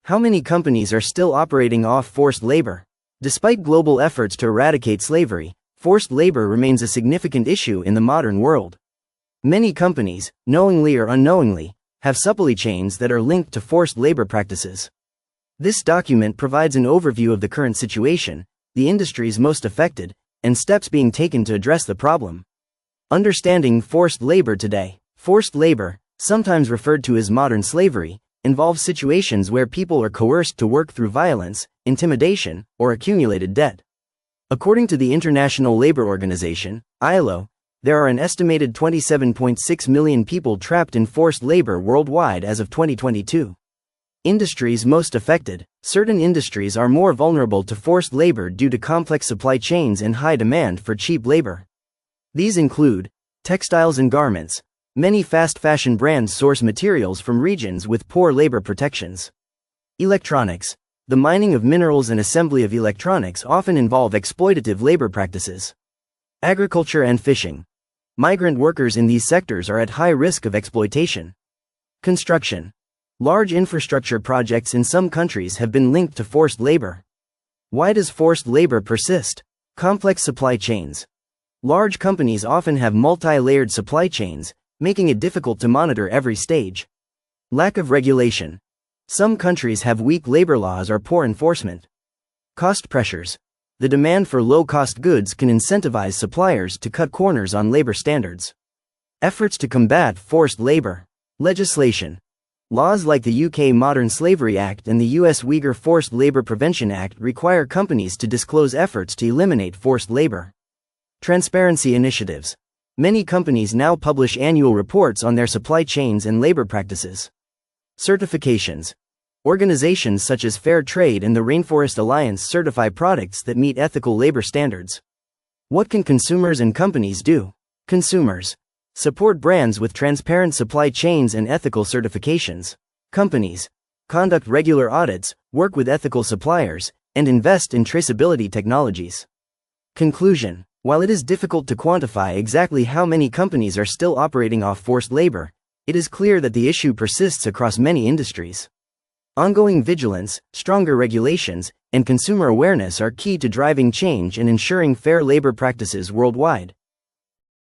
How many companies are still operating off forced labor? Despite global efforts to eradicate slavery, forced labor remains a significant issue in the modern world. Many companies, knowingly or unknowingly, have supply chains that are linked to forced labor practices. This document provides an overview of the current situation, the industries most affected, and steps being taken to address the problem. Understanding forced labor today. Forced labor, sometimes referred to as modern slavery, involves situations where people are coerced to work through violence, intimidation, or accumulated debt. According to the International Labor Organization, ILO, there are an estimated 27.6 million people trapped in forced labor worldwide as of 2022. Industries most affected. Certain industries are more vulnerable to forced labor due to complex supply chains and high demand for cheap labor. These include textiles and garments. Many fast fashion brands source materials from regions with poor labor protections. Electronics. The mining of minerals and assembly of electronics often involve exploitative labor practices. Agriculture and fishing. Migrant workers in these sectors are at high risk of exploitation. Construction. Large infrastructure projects in some countries have been linked to forced labor. Why does forced labor persist? Complex supply chains. Large companies often have multi-layered supply chains, making it difficult to monitor every stage. Lack of regulation. Some countries have weak labor laws or poor enforcement. Cost pressures. The demand for low-cost goods can incentivize suppliers to cut corners on labor standards. Efforts to combat forced labor. Legislation. Laws like the UK Modern Slavery Act and the US Uyghur Forced Labor Prevention Act require companies to disclose efforts to eliminate forced labor. Transparency initiatives. Many companies now publish annual reports on their supply chains and labor practices. Certifications. Organizations such as Fair Trade and the Rainforest Alliance certify products that meet ethical labor standards. What can consumers and companies do? Consumers. Support brands with transparent supply chains and ethical certifications. Companies. Conduct regular audits, work with ethical suppliers, and invest in traceability technologies. Conclusion. While it is difficult to quantify exactly how many companies are still operating off forced labor, it is clear that the issue persists across many industries. Ongoing vigilance, stronger regulations, and consumer awareness are key to driving change and ensuring fair labor practices worldwide.